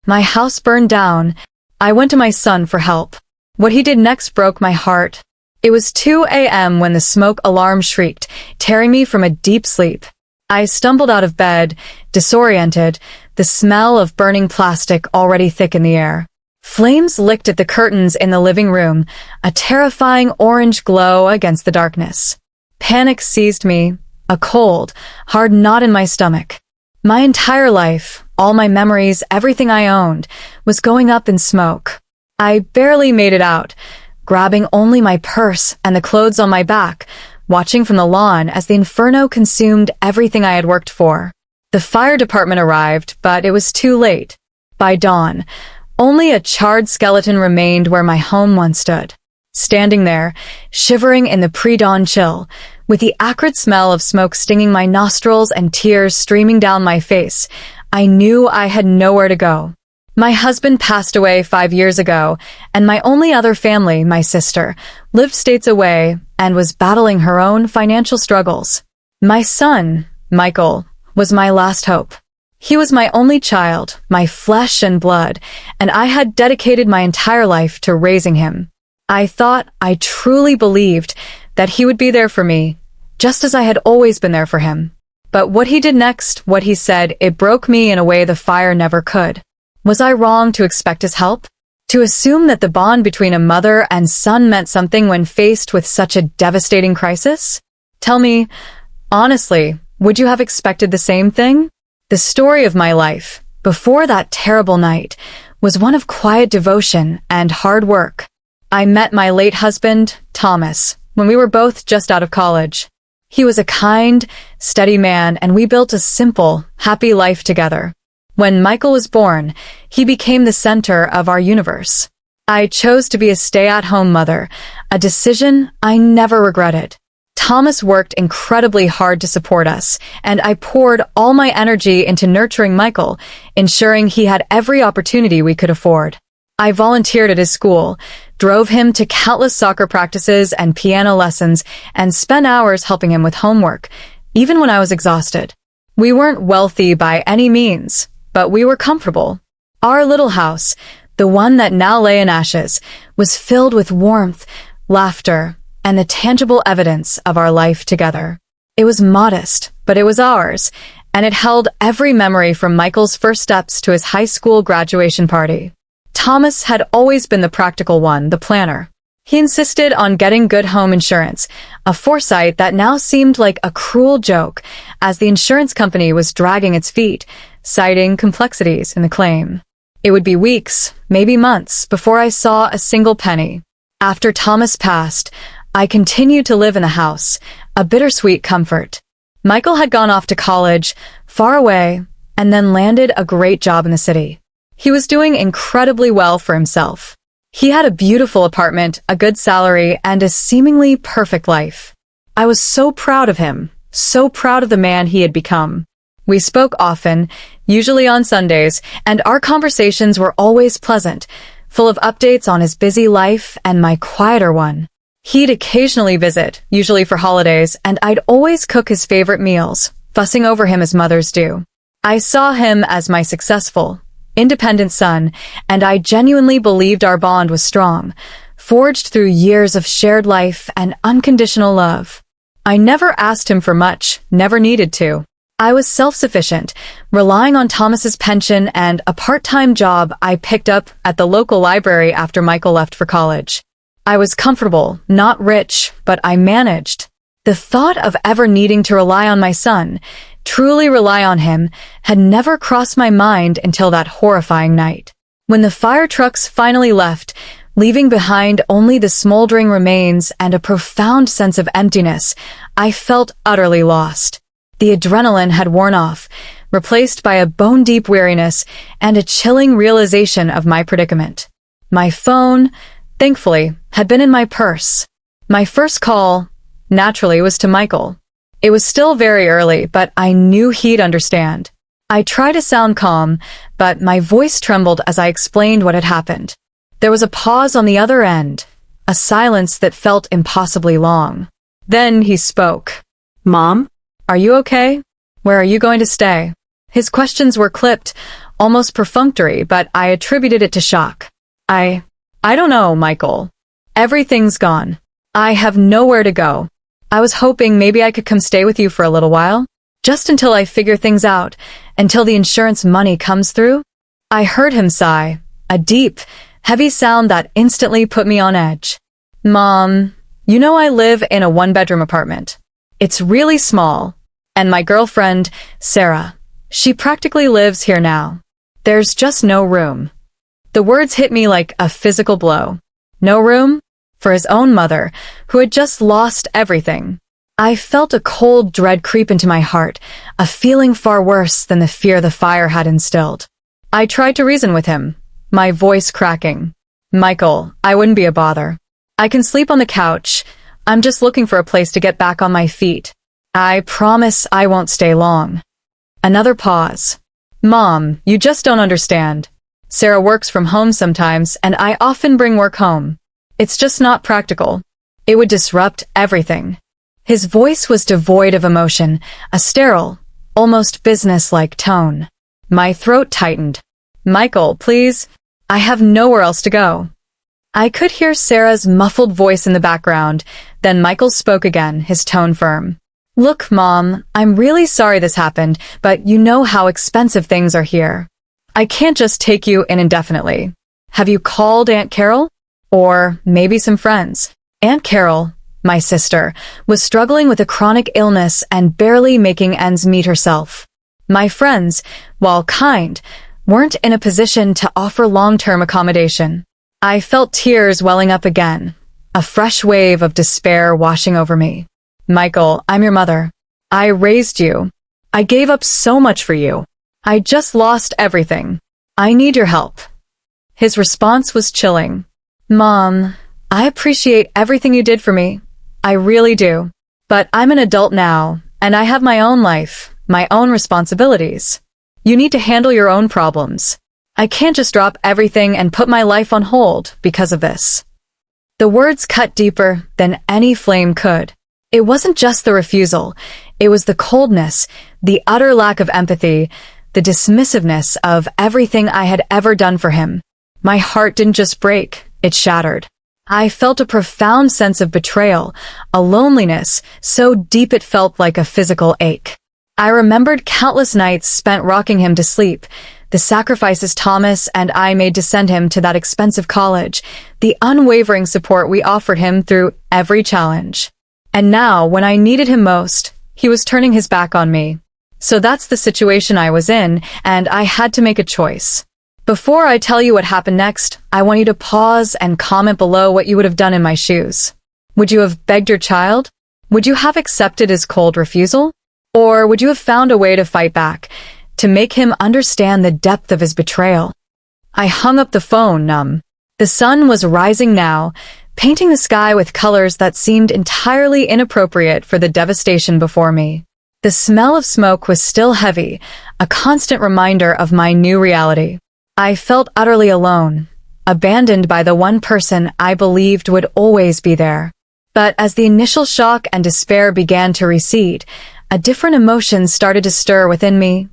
My house burned down. I went to my son for help. What he did next broke my heart. It was 2 a.m. when the smoke alarm shrieked, tearing me from a deep sleep. I stumbled out of bed, disoriented, the smell of burning plastic already thick in the air. Flames licked at the curtains in the living room, a terrifying orange glow against the darkness. Panic seized me, a cold, hard knot in my stomach. My entire life, all my memories, everything I owned, was going up in smoke. I barely made it out, grabbing only my purse and the clothes on my back, watching from the lawn as the inferno consumed everything I had worked for. The fire department arrived, but it was too late. By dawn, only a charred skeleton remained where my home once stood. Standing there, shivering in the pre-dawn chill, with the acrid smell of smoke stinging my nostrils and tears streaming down my face, I knew I had nowhere to go. My husband passed away 5 years ago, and my only other family, my sister, lived states away and was battling her own financial struggles. My son, Michael, was my last hope. He was my only child, my flesh and blood, and I had dedicated my entire life to raising him. I truly believed that he would be there for me, just as I had always been there for him. But what he did next, what he said, it broke me in a way the fire never could. Was I wrong to expect his help? To assume that the bond between a mother and son meant something when faced with such a devastating crisis? Tell me, honestly, would you have expected the same thing? The story of my life, before that terrible night, was one of quiet devotion and hard work. I met my late husband, Thomas, when we were both just out of college. He was a kind, steady man, and we built a simple, happy life together. When Michael was born, he became the center of our universe. I chose to be a stay-at-home mother, a decision I never regretted. Thomas worked incredibly hard to support us, and I poured all my energy into nurturing Michael, ensuring he had every opportunity we could afford. I volunteered at his school, drove him to countless soccer practices and piano lessons, and spent hours helping him with homework, even when I was exhausted. We weren't wealthy by any means, but we were comfortable. Our little house, the one that now lay in ashes, was filled with warmth, laughter, and the tangible evidence of our life together. It was modest, but it was ours, and it held every memory from Michael's first steps to his high school graduation party. Thomas had always been the practical one, the planner. He insisted on getting good home insurance, a foresight that now seemed like a cruel joke as the insurance company was dragging its feet, citing complexities in the claim. It would be weeks, maybe months, before I saw a single penny. After Thomas passed, I continued to live in the house, a bittersweet comfort. Michael had gone off to college, far away, and then landed a great job in the city. He was doing incredibly well for himself. He had a beautiful apartment, a good salary, and a seemingly perfect life. I was so proud of him, so proud of the man he had become. We spoke often, usually on Sundays, and our conversations were always pleasant, full of updates on his busy life and my quieter one. He'd occasionally visit, usually for holidays, and I'd always cook his favorite meals, fussing over him as mothers do. I saw him as my successful, independent son, and I genuinely believed our bond was strong, forged through years of shared life and unconditional love. I never asked him for much, never needed to. I was self-sufficient, relying on Thomas's pension and a part-time job I picked up at the local library after Michael left for college. I was comfortable, not rich, but I managed. The thought of ever needing to rely on my son, truly rely on him, had never crossed my mind until that horrifying night. When the fire trucks finally left, leaving behind only the smoldering remains and a profound sense of emptiness, I felt utterly lost. The adrenaline had worn off, replaced by a bone-deep weariness and a chilling realization of my predicament. My phone, thankfully, had been in my purse. My first call, naturally, was to Michael. It was still very early, but I knew he'd understand. I tried to sound calm, but my voice trembled as I explained what had happened. There was a pause on the other end, a silence that felt impossibly long. Then he spoke. "Mom? Are you okay? Where are you going to stay?" His questions were clipped, almost perfunctory, but I attributed it to shock. I don't know, Michael. Everything's gone. I have nowhere to go. I was hoping maybe I could come stay with you for a little while, just until I figure things out, until the insurance money comes through. I heard him sigh, a deep, heavy sound that instantly put me on edge. Mom, you know I live in a one-bedroom apartment. It's really small. And my girlfriend, Sarah, she practically lives here now. There's just no room. The words hit me like a physical blow. No room? For his own mother, who had just lost everything. I felt a cold dread creep into my heart, a feeling far worse than the fear the fire had instilled. I tried to reason with him, my voice cracking. Michael, I wouldn't be a bother. I can sleep on the couch. I'm just looking for a place to get back on my feet. I promise I won't stay long. Another pause. Mom, you just don't understand. Sarah works from home sometimes, and I often bring work home. It's just not practical. It would disrupt everything. His voice was devoid of emotion, a sterile, almost business-like tone. My throat tightened. Michael, please. I have nowhere else to go. I could hear Sarah's muffled voice in the background, then Michael spoke again, his tone firm. Look, Mom, I'm really sorry this happened, but you know how expensive things are here. I can't just take you in indefinitely. Have you called Aunt Carol? Or maybe some friends? Aunt Carol, my sister, was struggling with a chronic illness and barely making ends meet herself. My friends, while kind, weren't in a position to offer long-term accommodation. I felt tears welling up again, a fresh wave of despair washing over me. Michael, I'm your mother. I raised you. I gave up so much for you. I just lost everything. I need your help. His response was chilling. Mom, I appreciate everything you did for me. I really do. But I'm an adult now, and I have my own life, my own responsibilities. You need to handle your own problems. I can't just drop everything and put my life on hold because of this. The words cut deeper than any flame could. It wasn't just the refusal. It was the coldness, the utter lack of empathy, the dismissiveness of everything I had ever done for him. My heart didn't just break, it shattered. I felt a profound sense of betrayal, a loneliness so deep it felt like a physical ache. I remembered countless nights spent rocking him to sleep, the sacrifices Thomas and I made to send him to that expensive college, the unwavering support we offered him through every challenge. And now, when I needed him most, he was turning his back on me. So that's the situation I was in, and I had to make a choice. Before I tell you what happened next, I want you to pause and comment below what you would have done in my shoes. Would you have begged your child? Would you have accepted his cold refusal? Or would you have found a way to fight back, to make him understand the depth of his betrayal? I hung up the phone, numb. The sun was rising now, painting the sky with colors that seemed entirely inappropriate for the devastation before me. The smell of smoke was still heavy, a constant reminder of my new reality. I felt utterly alone, abandoned by the one person I believed would always be there. But as the initial shock and despair began to recede, a different emotion started to stir within me.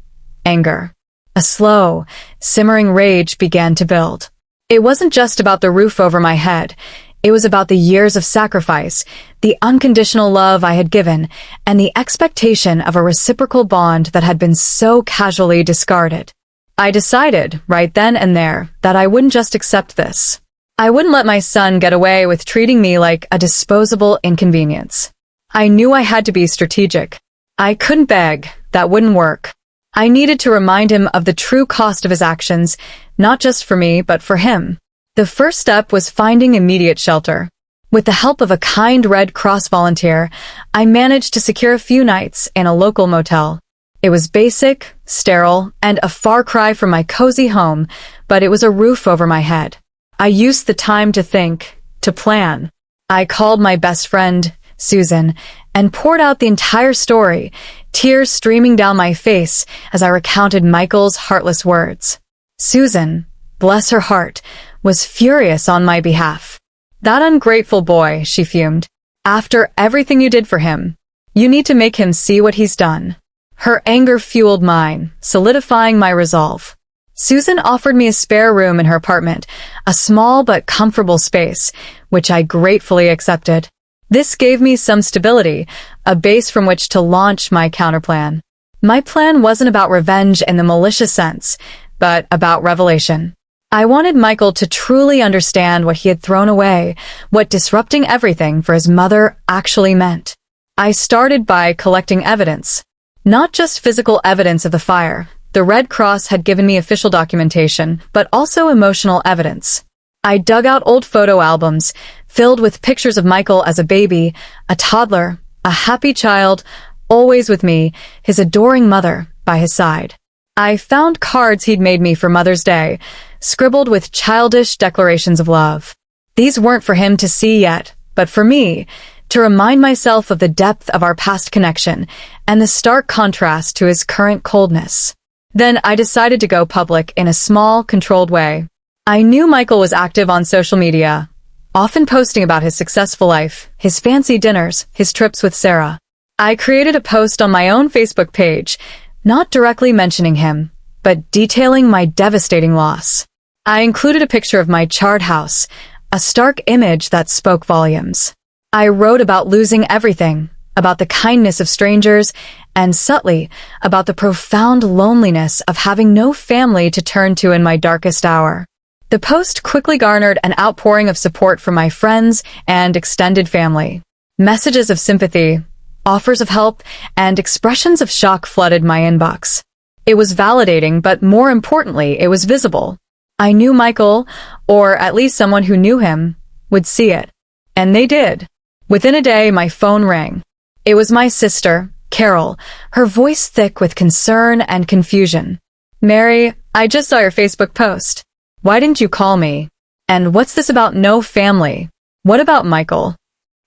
Anger. A slow, simmering rage began to build. It wasn't just about the roof over my head. It was about the years of sacrifice, the unconditional love I had given, and the expectation of a reciprocal bond that had been so casually discarded. I decided, right then and there, that I wouldn't just accept this. I wouldn't let my son get away with treating me like a disposable inconvenience. I knew I had to be strategic. I couldn't beg. That wouldn't work. I needed to remind him of the true cost of his actions, not just for me, but for him. The first step was finding immediate shelter. With the help of a kind Red Cross volunteer, I managed to secure a few nights in a local motel. It was basic, sterile, and a far cry from my cozy home, but it was a roof over my head. I used the time to think, to plan. I called my best friend, Susan, and poured out the entire story, tears streaming down my face as I recounted Michael's heartless words. Susan, bless her heart, was furious on my behalf. That ungrateful boy, she fumed. After everything you did for him, you need to make him see what he's done. Her anger fueled mine, solidifying my resolve. Susan offered me a spare room in her apartment, a small but comfortable space, which I gratefully accepted. This gave me some stability, a base from which to launch my counterplan. My plan wasn't about revenge in the malicious sense, but about revelation. I wanted Michael to truly understand what he had thrown away, what disrupting everything for his mother actually meant. I started by collecting evidence. Not just physical evidence of the fire. The Red Cross had given me official documentation, but also emotional evidence. I dug out old photo albums, filled with pictures of Michael as a baby, a toddler, a happy child, always with me, his adoring mother by his side. I found cards he'd made me for Mother's Day, scribbled with childish declarations of love. These weren't for him to see yet, but for me, to remind myself of the depth of our past connection and the stark contrast to his current coldness. Then I decided to go public in a small, controlled way. I knew Michael was active on social media, often posting about his successful life, his fancy dinners, his trips with Sarah. I created a post on my own Facebook page, not directly mentioning him, but detailing my devastating loss. I included a picture of my charred house, a stark image that spoke volumes. I wrote about losing everything, about the kindness of strangers, and subtly, about the profound loneliness of having no family to turn to in my darkest hour. The post quickly garnered an outpouring of support from my friends and extended family. Messages of sympathy, offers of help, and expressions of shock flooded my inbox. It was validating, but more importantly, it was visible. I knew Michael, or at least someone who knew him, would see it. And they did. Within a day, my phone rang. It was my sister, Carol, her voice thick with concern and confusion. "Mary, I just saw your Facebook post. Why didn't you call me? And what's this about no family? What about Michael?"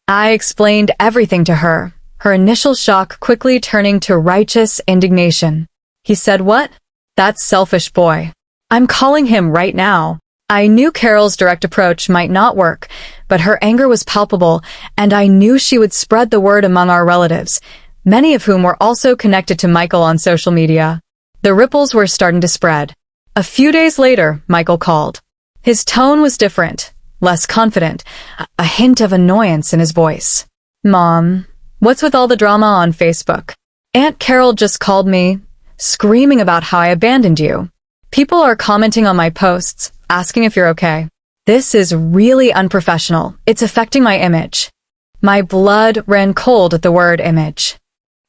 I explained everything to her, her initial shock quickly turning to righteous indignation. "He said what? That selfish boy. I'm calling him right now." I knew Carol's direct approach might not work, but her anger was palpable, and I knew she would spread the word among our relatives, many of whom were also connected to Michael on social media. The ripples were starting to spread. A few days later, Michael called. His tone was different, less confident, a hint of annoyance in his voice. "Mom, what's with all the drama on Facebook? Aunt Carol just called me, screaming about how I abandoned you. People are commenting on my posts, asking if you're okay. This is really unprofessional. It's affecting my image." My blood ran cold at the word image.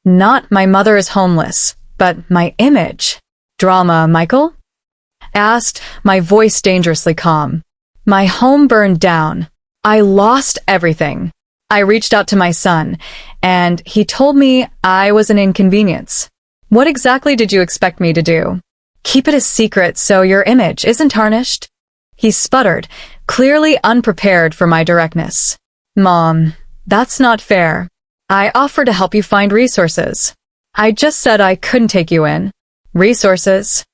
Not my mother is homeless, but my image. "Drama, Michael?" asked, my voice dangerously calm. My home burned down. I lost everything. I reached out to my son, and he told me I was an inconvenience. "What exactly did you expect me to do? Keep it a secret so your image isn't tarnished?" He sputtered, clearly unprepared for my directness. "Mom, that's not fair. I offered to help you find resources. I just said I couldn't take you in." "Resources?"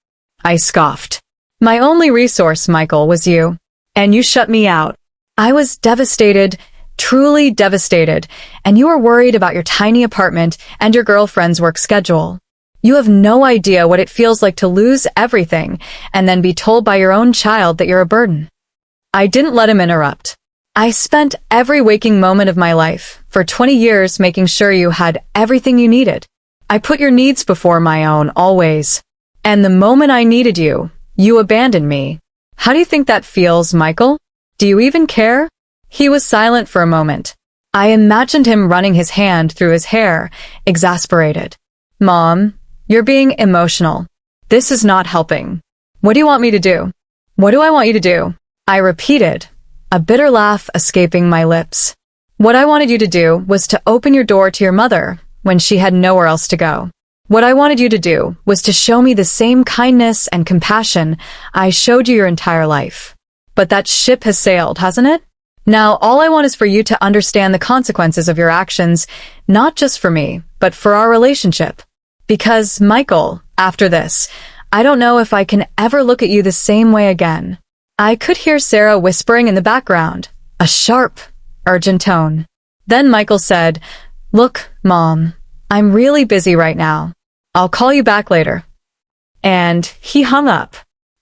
I scoffed. "My only resource, Michael, was you. And you shut me out." I was devastated, truly devastated, and you were worried about your tiny apartment and your girlfriend's work schedule. You have no idea what it feels like to lose everything and then be told by your own child that you're a burden. I didn't let him interrupt. "I spent every waking moment of my life, for 20 years, making sure you had everything you needed. I put your needs before my own, always. And the moment I needed you, you abandoned me. How do you think that feels, Michael? Do you even care?" He was silent for a moment. I imagined him running his hand through his hair, exasperated. "Mom, you're being emotional. This is not helping. What do you want me to do?" "What do I want you to do?" I repeated, a bitter laugh escaping my lips. "What I wanted you to do was to open your door to your mother when she had nowhere else to go. What I wanted you to do was to show me the same kindness and compassion I showed you your entire life. But that ship has sailed, hasn't it? Now all I want is for you to understand the consequences of your actions, not just for me, but for our relationship. Because, Michael, after this, I don't know if I can ever look at you the same way again." I could hear Sarah whispering in the background, a sharp, urgent tone. Then Michael said, "Look, Mom, I'm really busy right now. I'll call you back later." And he hung up.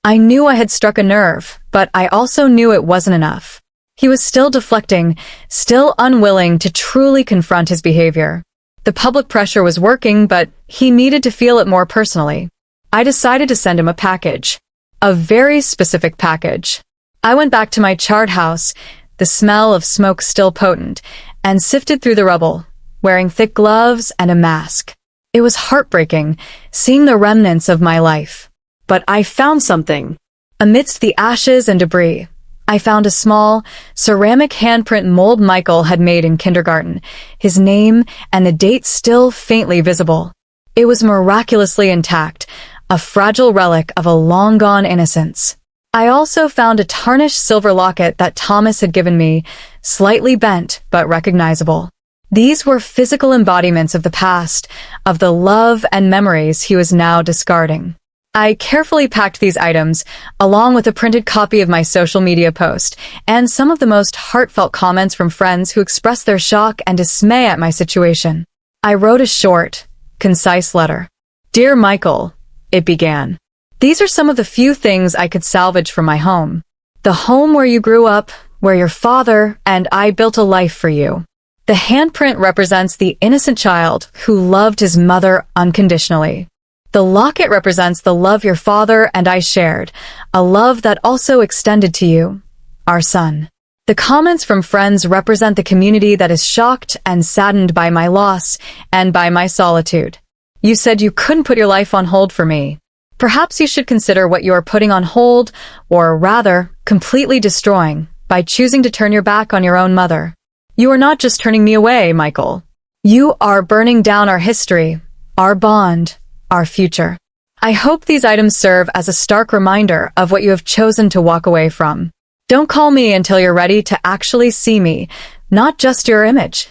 I knew I had struck a nerve, but I also knew it wasn't enough. He was still deflecting, still unwilling to truly confront his behavior. The public pressure was working, but he needed to feel it more personally. I decided to send him a package. A very specific package. I went back to my charred house, the smell of smoke still potent, and sifted through the rubble, wearing thick gloves and a mask. It was heartbreaking, seeing the remnants of my life. But I found something. Amidst the ashes and debris, I found a small, ceramic handprint mold Michael had made in kindergarten, his name and the date still faintly visible. It was miraculously intact, a fragile relic of a long-gone innocence. I also found a tarnished silver locket that Thomas had given me, slightly bent but recognizable. These were physical embodiments of the past, of the love and memories he was now discarding. I carefully packed these items, along with a printed copy of my social media post, and some of the most heartfelt comments from friends who expressed their shock and dismay at my situation. I wrote a short, concise letter. "Dear Michael," it began. "These are some of the few things I could salvage from my home. The home where you grew up, where your father and I built a life for you. The handprint represents the innocent child who loved his mother unconditionally. The locket represents the love your father and I shared, a love that also extended to you, our son. The comments from friends represent the community that is shocked and saddened by my loss and by my solitude. You said you couldn't put your life on hold for me. Perhaps you should consider what you are putting on hold, or rather, completely destroying, by choosing to turn your back on your own mother. You are not just turning me away, Michael. You are burning down our history, our bond, our future. I hope these items serve as a stark reminder of what you have chosen to walk away from. Don't call me until you're ready to actually see me, not just your image."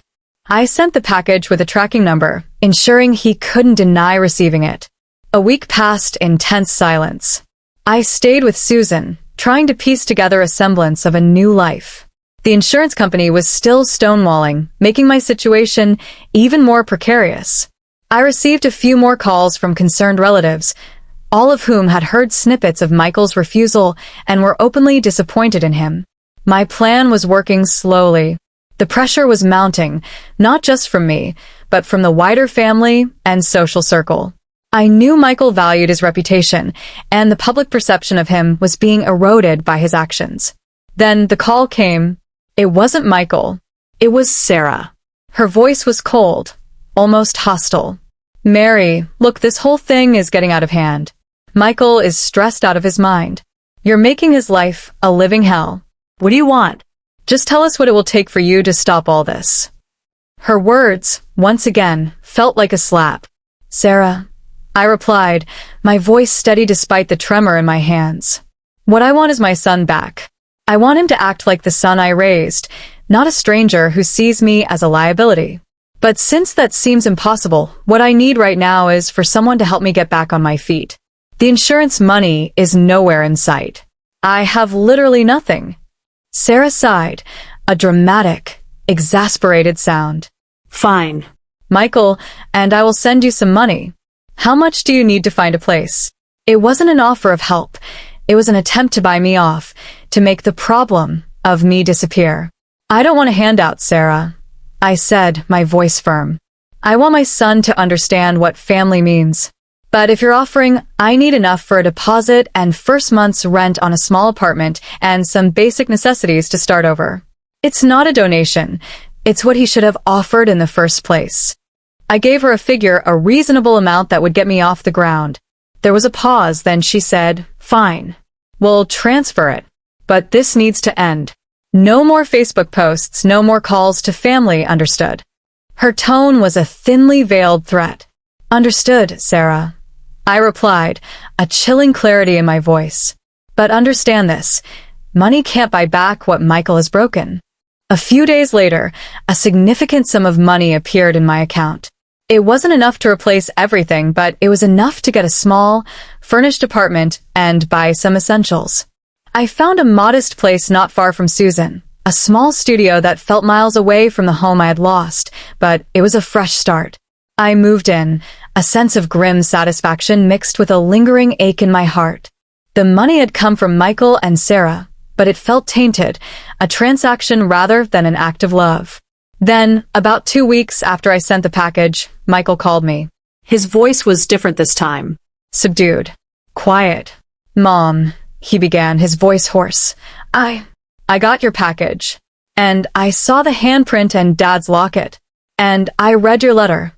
I sent the package with a tracking number, ensuring he couldn't deny receiving it. A week passed in tense silence. I stayed with Susan, trying to piece together a semblance of a new life. The insurance company was still stonewalling, making my situation even more precarious. I received a few more calls from concerned relatives, all of whom had heard snippets of Michael's refusal and were openly disappointed in him. My plan was working slowly. The pressure was mounting, not just from me, but from the wider family and social circle. I knew Michael valued his reputation, and the public perception of him was being eroded by his actions. Then the call came. It wasn't Michael. It was Sarah. Her voice was cold, almost hostile. "Mary, look, this whole thing is getting out of hand. Michael is stressed out of his mind. You're making his life a living hell. What do you want? Just tell us what it will take for you to stop all this." Her words, once again, felt like a slap. "Sarah," I replied, my voice steady despite the tremor in my hands. "What I want is my son back. I want him to act like the son I raised, not a stranger who sees me as a liability. But since that seems impossible, what I need right now is for someone to help me get back on my feet. The insurance money is nowhere in sight. I have literally nothing." Sarah sighed, a dramatic, exasperated sound. "Fine, Michael, and I will send you some money. How much do you need to find a place?" It wasn't an offer of help. It was an attempt to buy me off, to make the problem of me disappear. "I don't want a handout, Sarah," I said, my voice firm. "I want my son to understand what family means. But if you're offering, I need enough for a deposit and first month's rent on a small apartment and some basic necessities to start over. It's not a donation. It's what he should have offered in the first place." I gave her a figure, a reasonable amount that would get me off the ground. There was a pause, then she said, "Fine. We'll transfer it. But this needs to end. No more Facebook posts, no more calls to family, understood?" Her tone was a thinly veiled threat. "Understood, Sarah," I replied, a chilling clarity in my voice. "But understand this, money can't buy back what Michael has broken." A few days later, a significant sum of money appeared in my account. It wasn't enough to replace everything, but it was enough to get a small, furnished apartment and buy some essentials. I found a modest place not far from Susan, a small studio that felt miles away from the home I had lost, but it was a fresh start. I moved in, a sense of grim satisfaction mixed with a lingering ache in my heart. The money had come from Michael and Sarah, but it felt tainted, a transaction rather than an act of love. Then, about 2 weeks after I sent the package, Michael called me. His voice was different this time. Subdued. Quiet. "Mom," he began, his voice hoarse. I got your package. And I saw the handprint and Dad's locket. And I read your letter."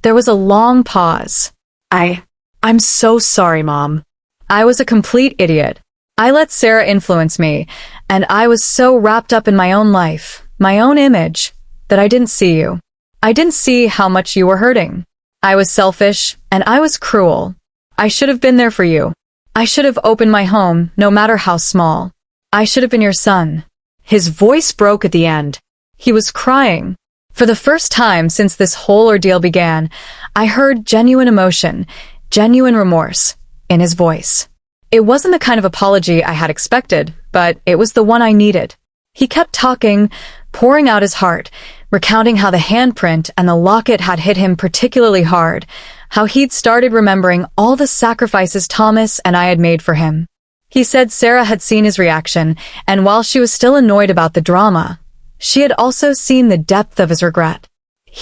There was a long pause. I'm so sorry, Mom. I was a complete idiot. I let Sarah influence me, and I was so wrapped up in my own life, my own image, that I didn't see you. I didn't see how much you were hurting. I was selfish, and I was cruel. I should have been there for you. I should have opened my home, no matter how small. I should have been your son. His voice broke at the end. He was crying. For the first time since this whole ordeal began, I heard genuine emotion, genuine remorse, in his voice. It wasn't the kind of apology I had expected, but it was the one I needed. He kept talking, pouring out his heart, recounting how the handprint and the locket had hit him particularly hard, how he'd started remembering all the sacrifices Thomas and I had made for him. He said Sarah had seen his reaction, and while she was still annoyed about the drama, she had also seen the depth of his regret.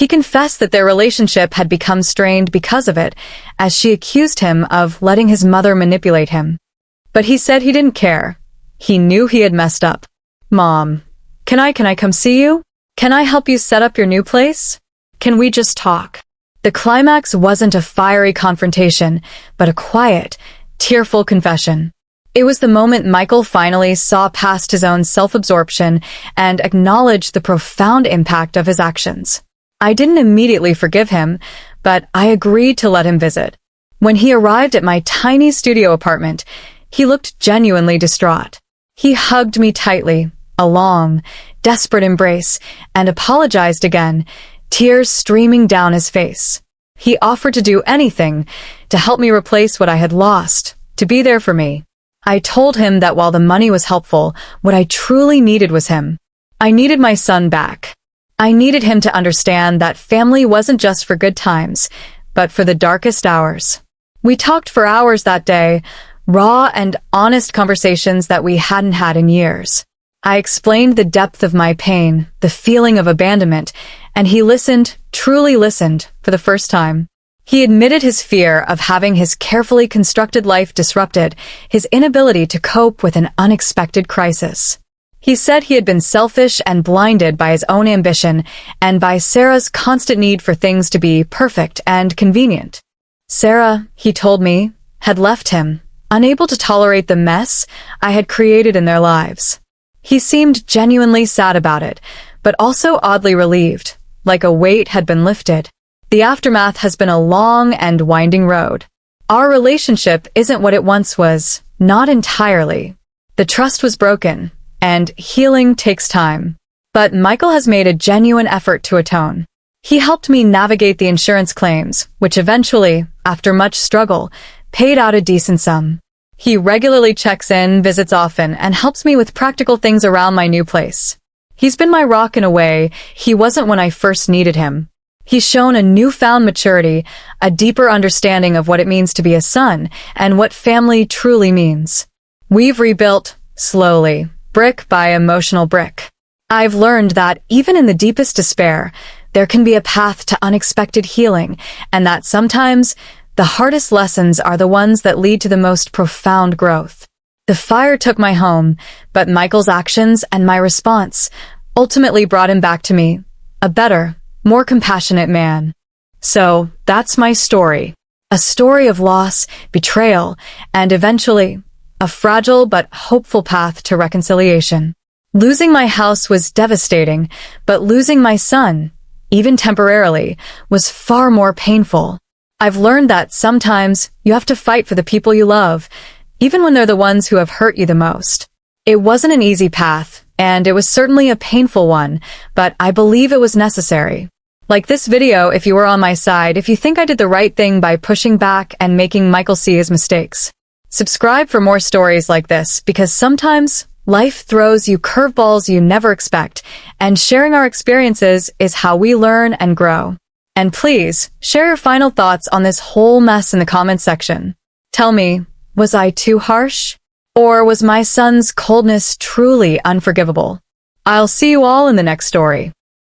He confessed that their relationship had become strained because of it, as she accused him of letting his mother manipulate him. But he said he didn't care. He knew he had messed up. "Mom, can I come see you? Can I help you set up your new place? Can we just talk?" The climax wasn't a fiery confrontation, but a quiet, tearful confession. It was the moment Michael finally saw past his own self-absorption and acknowledged the profound impact of his actions. I didn't immediately forgive him, but I agreed to let him visit. When he arrived at my tiny studio apartment, he looked genuinely distraught. He hugged me tightly, a long, desperate embrace, and apologized again, tears streaming down his face. He offered to do anything to help me replace what I had lost, to be there for me. I told him that while the money was helpful, what I truly needed was him. I needed my son back. I needed him to understand that family wasn't just for good times, but for the darkest hours. We talked for hours that day, raw and honest conversations that we hadn't had in years. I explained the depth of my pain, the feeling of abandonment, and he listened, truly listened, for the first time. He admitted his fear of having his carefully constructed life disrupted, his inability to cope with an unexpected crisis. He said he had been selfish and blinded by his own ambition and by Sarah's constant need for things to be perfect and convenient. Sarah, he told me, had left him, unable to tolerate the mess I had created in their lives. He seemed genuinely sad about it, but also oddly relieved, like a weight had been lifted. The aftermath has been a long and winding road. Our relationship isn't what it once was, not entirely. The trust was broken, and healing takes time. But Michael has made a genuine effort to atone. He helped me navigate the insurance claims, which eventually, after much struggle, paid out a decent sum. He regularly checks in, visits often, and helps me with practical things around my new place. He's been my rock in a way he wasn't when I first needed him. He's shown a newfound maturity, a deeper understanding of what it means to be a son, and what family truly means. We've rebuilt, slowly, brick by emotional brick. I've learned that even in the deepest despair, there can be a path to unexpected healing, and that sometimes the hardest lessons are the ones that lead to the most profound growth. The fire took my home, but Michael's actions and my response ultimately brought him back to me, a better, more compassionate man. So, that's my story. A story of loss, betrayal, and eventually, a fragile but hopeful path to reconciliation. Losing my house was devastating, but losing my son, even temporarily, was far more painful. I've learned that sometimes you have to fight for the people you love, even when they're the ones who have hurt you the most. It wasn't an easy path, and it was certainly a painful one, but I believe it was necessary. Like this video if you were on my side, if you think I did the right thing by pushing back and making Michael see his mistakes. Subscribe for more stories like this, because sometimes life throws you curveballs you never expect, and sharing our experiences is how we learn and grow. And please, share your final thoughts on this whole mess in the comments section. Tell me, Was I too harsh? Or was my son's coldness truly unforgivable? I'll see you all in the next story.